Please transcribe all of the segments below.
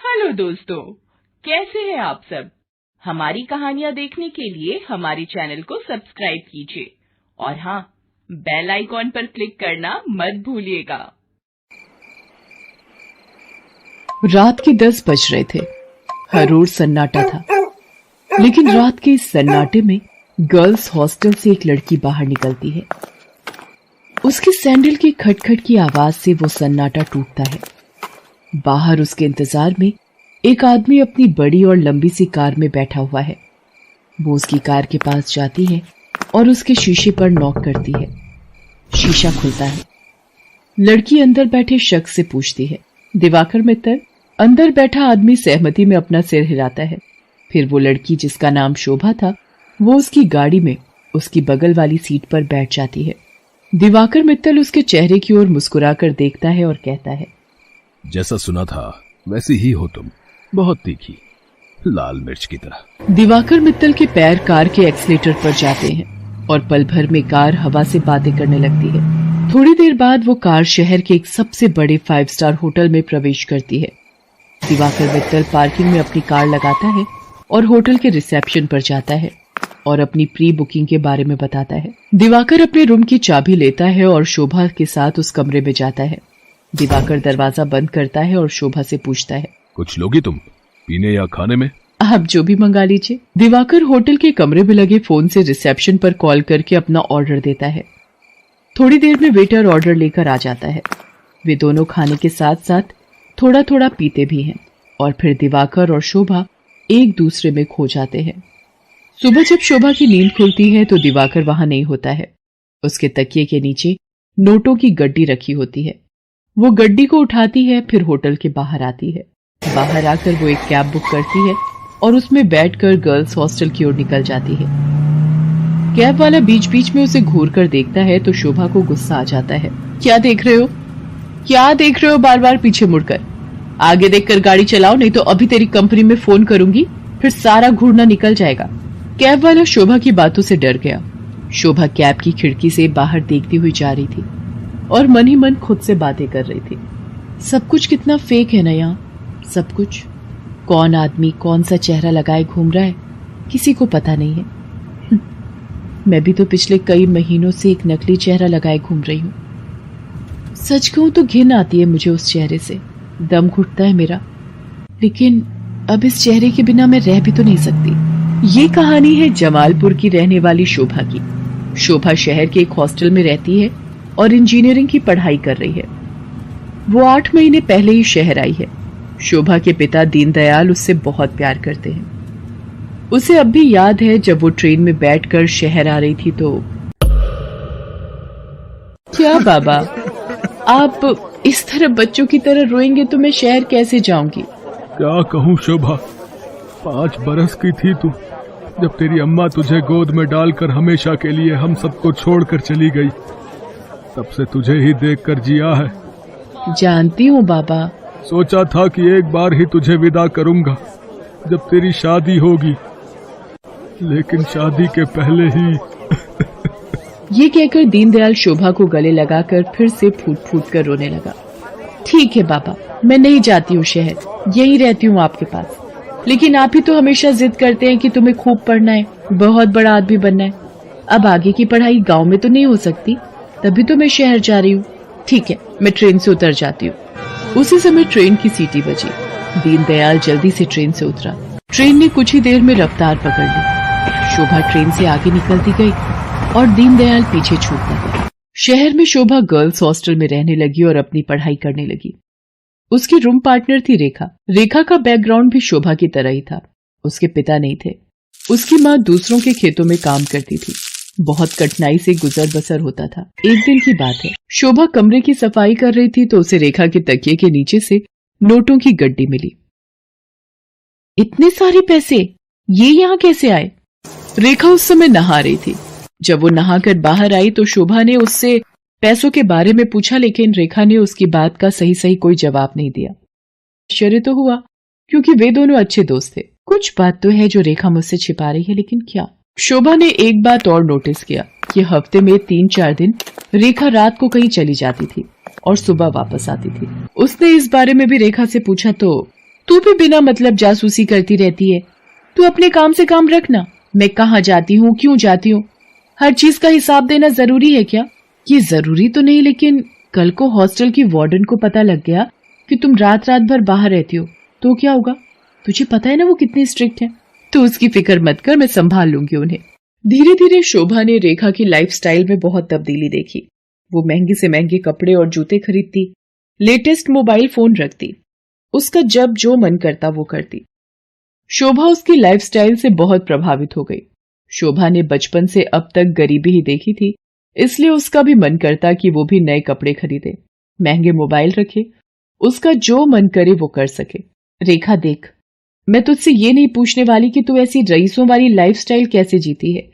Hello दोस्तों, कैसे हैं आप सब। हमारी कहानियां देखने के लिए हमारे चैनल को सब्सक्राइब कीजिए और हाँ, बेल आइकॉन पर क्लिक करना मत भूलिएगा। रात के 10 बज रहे थे। हर ओर सन्नाटा था, लेकिन रात के इस सन्नाटे में गर्ल्स हॉस्टल से एक लड़की बाहर निकलती है। उसके सैंडल की खटखट की आवाज से वो सन्नाटा टूटता है। बाहर उसके इंतजार में एक आदमी अपनी बड़ी और लंबी सी कार में बैठा हुआ है। वो उसकी कार के पास जाती है और उसके शीशे पर नॉक करती है। शीशा खुलता है। लड़की अंदर बैठे शख्स से पूछती है, दिवाकर मित्तल। अंदर बैठा आदमी सहमति में अपना सिर हिलाता है। फिर वो लड़की, जिसका नाम शोभा था, वो उसकी गाड़ी में उसकी बगल वाली सीट पर बैठ जाती है। दिवाकर मित्तल उसके चेहरे की ओर मुस्कुराकर देखता है और कहता है, जैसा सुना था वैसी ही हो तुम, बहुत तीखी, लाल मिर्च की तरह। दिवाकर मित्तल के पैर कार के एक्सीलेटर पर जाते हैं और पल भर में कार हवा से बातें करने लगती है। थोड़ी देर बाद वो कार शहर के एक सबसे बड़े 5 स्टार होटल में प्रवेश करती है। दिवाकर मित्तल पार्किंग में अपनी कार लगाता है और होटल के रिसेप्शन पर जाता है और अपनी प्री बुकिंग के बारे में बताता है। दिवाकर अपने रूम की चाबी लेता है और शोभा के साथ उस कमरे में जाता है। दिवाकर दरवाजा बंद करता है और शोभा से पूछता है, कुछ लोगी तुम, पीने या खाने में? आप जो भी मंगा लीजिए। दिवाकर होटल के कमरे में लगे फोन से रिसेप्शन पर कॉल करके अपना ऑर्डर देता है। थोड़ी देर में वेटर ऑर्डर लेकर आ जाता है। वे दोनों खाने के साथ साथ थोड़ा थोड़ा पीते भी हैं और फिर दिवाकर और शोभा एक दूसरे में खो जाते हैं। सुबह जब शोभा की नींद खुलती है तो दिवाकर वहां नहीं होता है। उसके तकिए के नीचे नोटों की गड्डी रखी होती है। वो गड्डी को उठाती है, फिर होटल के बाहर आती है। बाहर आकर वो एक कैब बुक करती है और उसमें बैठकर गर्ल्स हॉस्टल की ओर निकल जाती है। कैब वाला बीच बीच में उसे घूर कर देखता है तो शोभा को गुस्सा आ जाता है। क्या देख रहे हो? क्या देख रहे हो बार बार पीछे मुड़कर? आगे देखकर गाड़ी चलाओ, नहीं तो अभी तेरी कंपनी में फोन करूंगी, फिर सारा घूरना निकल जाएगा। कैब वाला शोभा की बातों से डर गया। शोभा कैब की खिड़की से बाहर देखती हुई जा रही थी और मन ही मन खुद से बातें कर रही थी। सब कुछ कितना फेक है ना यहाँ, सब कुछ। कौन आदमी कौन सा चेहरा लगाए घूम रहा है, किसी को पता नहीं है। मैं भी तो पिछले कई महीनों से एक नकली चेहरा लगाए घूम रही हूँ। सच कहूं तो घिन आती है मुझे उस चेहरे से, दम घुटता है मेरा। लेकिन अब इस चेहरे के बिना मैं रह भी तो नहीं सकती। ये कहानी है जमालपुर की रहने वाली शोभा की। शोभा शहर के एक हॉस्टल में रहती है और इंजीनियरिंग की पढ़ाई कर रही है। वो 8 महीने पहले ही शहर आई है। शोभा के पिता दीनदयाल उससे बहुत प्यार करते हैं। उसे अब भी याद है जब वो ट्रेन में बैठकर शहर आ रही थी तो। क्या बाबा, आप इस तरह बच्चों की तरह रोएंगे तो मैं शहर कैसे जाऊंगी? क्या कहूँ शोभा, 5 बरस की थी तू जब तेरी अम्मा तुझे गोद में डालकर हमेशा के लिए हम सबको छोड़कर चली गई। तब से तुझे ही देखकर जिया है। जानती हूँ बाबा। सोचा था कि एक बार ही तुझे विदा करूंगा जब तेरी शादी होगी, लेकिन शादी के पहले ही। ये कहकर दीनदयाल शोभा को गले लगाकर फिर से फूट फूट कर रोने लगा। ठीक है बाबा, मैं नहीं जाती हूँ शहर, यही रहती हूँ आपके पास। लेकिन आप ही तो हमेशा जिद करते हैं कि तुम्हें खूब पढ़ना है, बहुत बड़ा आदमी बनना है। अब आगे की पढ़ाई गांव में तो नहीं हो सकती, तभी तो मैं शहर जा रही हूँ। ठीक है, मैं ट्रेन से उतर जाती हूँ। उसी समय ट्रेन की सीटी बजी। दीनदयाल जल्दी से ट्रेन से उतरा। ट्रेन ने कुछ ही देर में रफ्तार पकड़ ली। शोभा ट्रेन से आगे निकलती गई और दीनदयाल पीछे छूटता गया। शहर में शोभा गर्ल्स हॉस्टल में रहने लगी और अपनी पढ़ाई करने लगी। उसकी रूम पार्टनर थी रेखा। रेखा का बैकग्राउंड भी शोभा की तरह ही था। उसके पिता नहीं थे। उसकी माँ दूसरों के खेतों में काम करती थी। बहुत कठिनाई से गुजर बसर होता था। एक दिन की बात है, शोभा कमरे की सफाई कर रही थी तो उसे रेखा के तकिए के नीचे से नोटों की गड्डी मिली। इतने सारे पैसे, ये यहाँ कैसे आए? रेखा उस समय नहा रही थी। जब वो नहाकर बाहर आई तो शोभा ने उससे पैसों के बारे में पूछा, लेकिन रेखा ने उसकी बात का सही सही कोई जवाब नहीं दिया। आश्चर्य तो हुआ, क्योंकि वे दोनों अच्छे दोस्त थे। कुछ बात तो है जो रेखा मुझसे छिपा रही है, लेकिन क्या? शोभा ने एक बात और नोटिस किया कि हफ्ते में 3-4 दिन रेखा रात को कहीं चली जाती थी और सुबह वापस आती थी। उसने इस बारे में भी रेखा से पूछा तो तू भी बिना मतलब जासूसी करती रहती है। तू अपने काम से काम रखना। मैं कहाँ जाती हूँ, क्यों जाती हूँ, हर चीज का हिसाब देना जरूरी है क्या? ये जरूरी तो नहीं, लेकिन कल को हॉस्टल की वार्डन को पता लग गया कि तुम रात रात भर बाहर रहती हो तो क्या होगा? तुझे पता है ना वो कितनी स्ट्रिक्ट है। तो उसकी फिक्र मत कर, मैं संभाल लूंगी उन्हें। धीरे धीरे शोभा ने रेखा की लाइफस्टाइल में बहुत तब्दीली देखी। वो महंगे से महंगे कपड़े और जूते खरीदती, लेटेस्ट मोबाइल फोन रखती, उसका जब जो मन करता वो करती। शोभा उसकी लाइफस्टाइल से बहुत प्रभावित हो गई। शोभा ने बचपन से अब तक गरीबी ही देखी थी, इसलिए उसका भी मन करता कि वो भी नए कपड़े खरीदे, महंगे मोबाइल रखे, उसका जो मन करे वो कर सके। रेखा देख, मैं तुझसे ये नहीं पूछने वाली कि तू ऐसी रईसों वाली लाइफस्टाइल कैसे जीती है,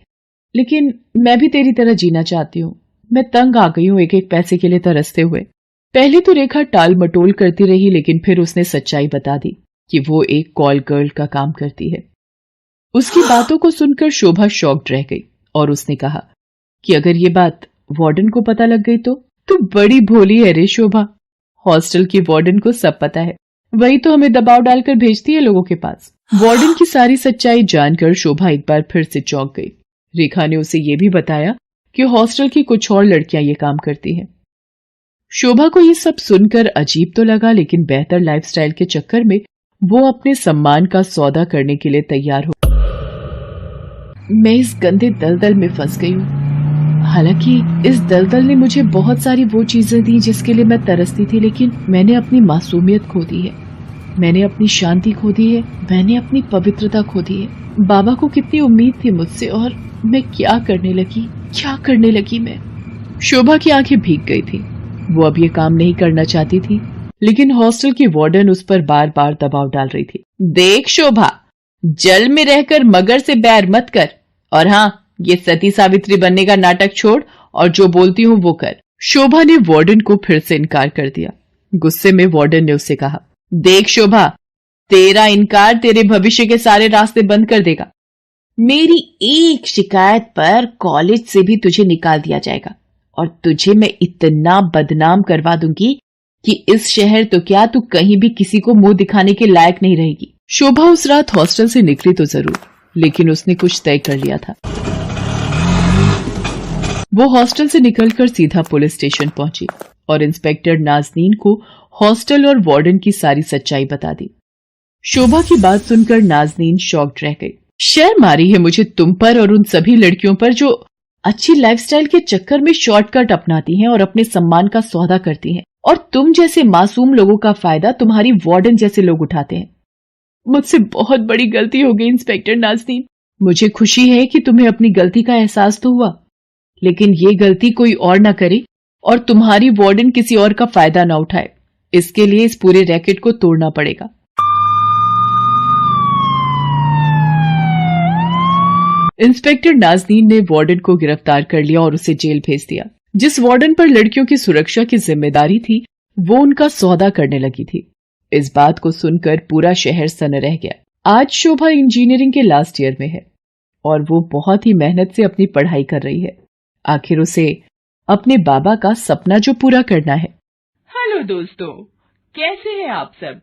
लेकिन मैं भी तेरी तरह जीना चाहती हूँ। मैं तंग आ गई हूँ एक एक पैसे के लिए तरसते हुए। पहले तो रेखा टाल मटोल करती रही, लेकिन फिर उसने सच्चाई बता दी कि वो एक कॉल गर्ल का काम करती है। उसकी बातों को सुनकर शोभा शॉक्ड रह गई और उसने कहा कि अगर ये बात वार्डन को पता लग गई तो बड़ी भोली है रे शोभा। हॉस्टल की वार्डन को सब पता है, वही तो हमें दबाव डालकर भेजती है लोगों के पास। वार्डन की सारी सच्चाई जानकर शोभा एक बार फिर से चौंक गई। रेखा ने उसे ये भी बताया कि हॉस्टल की कुछ और लड़कियां ये काम करती हैं। शोभा को ये सब सुनकर अजीब तो लगा, लेकिन बेहतर लाइफस्टाइल के चक्कर में वो अपने सम्मान का सौदा करने के लिए तैयार हो। मैं इस गंदे दलदल में फंस गई हूँ। हालांकि इस दलदल ने मुझे बहुत सारी वो चीजें दी जिसके लिए मैं तरसती थी, लेकिन मैंने अपनी मासूमियत खो दी है, मैंने अपनी शांति खो दी है, मैंने अपनी पवित्रता खो दी है। बाबा को कितनी उम्मीद थी मुझसे, और मैं क्या करने लगी मैं। शोभा की आंखें भीग गई थी। वो अब ये काम नहीं करना चाहती थी, लेकिन हॉस्टल की वार्डन उस पर बार बार दबाव डाल रही थी। देख शोभा, जल में रहकर मगर से बैर मत कर, और हाँ, ये सती सावित्री बनने का नाटक छोड़ और जो बोलती हूँ वो कर। शोभा ने वार्डन को फिर से इनकार कर दिया। गुस्से में वार्डन ने उससे कहा, देख शोभा, तेरा इनकार तेरे भविष्य के सारे रास्ते बंद कर देगा। मेरी एक शिकायत पर कॉलेज से भी तुझे निकाल दिया जाएगा, और तुझे मैं इतना बदनाम करवा दूंगी कि इस शहर तो क्या, तू कहीं भी किसी को मुंह दिखाने के लायक नहीं रहेगी। शोभा उस रात हॉस्टल से निकली तो जरूर, लेकिन उसने कुछ तय कर लिया था। वो हॉस्टल से निकलकर सीधा पुलिस स्टेशन पहुंची और इंस्पेक्टर नाज़नीन को हॉस्टल और वार्डन की सारी सच्चाई बता दी। शोभा की बात सुनकर नाज़नीन शॉक्ड रह गई। शर्म आ रही है मुझे तुम पर और उन सभी लड़कियों पर जो अच्छी लाइफस्टाइल के चक्कर में शॉर्टकट अपनाती हैं और अपने सम्मान का सौदा करती हैं, और तुम जैसे मासूम लोगों का फायदा तुम्हारी वार्डन जैसे लोग उठाते हैं। मुझसे बहुत बड़ी गलती हो गई इंस्पेक्टर नाज़नीन। मुझे खुशी है कि तुम्हें अपनी गलती का एहसास तो हुआ, लेकिन ये गलती कोई और ना करे और तुम्हारी वार्डन किसी और का फायदा ना उठाए। इसके लिए इस पूरे रैकेट को तोड़ना पड़ेगा। इंस्पेक्टर नाज़नीन ने वार्डन को गिरफ्तार कर लिया और उसे जेल भेज दिया। जिस वार्डन पर लड़कियों की सुरक्षा की जिम्मेदारी थी, वो उनका सौदा करने लगी थी। इस बात को सुनकर पूरा शहर सन रह गया। आज शोभा इंजीनियरिंग के लास्ट ईयर में है और वो बहुत ही मेहनत से अपनी पढ़ाई कर रही है। आखिर उसे अपने बाबा का सपना जो पूरा करना है। हेलो दोस्तों, कैसे हैं आप सब?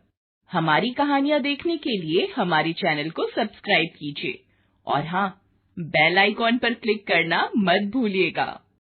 हमारी कहानियां देखने के लिए हमारे चैनल को सब्सक्राइब कीजिए और हाँ, बेल आइकॉन पर क्लिक करना मत भूलिएगा।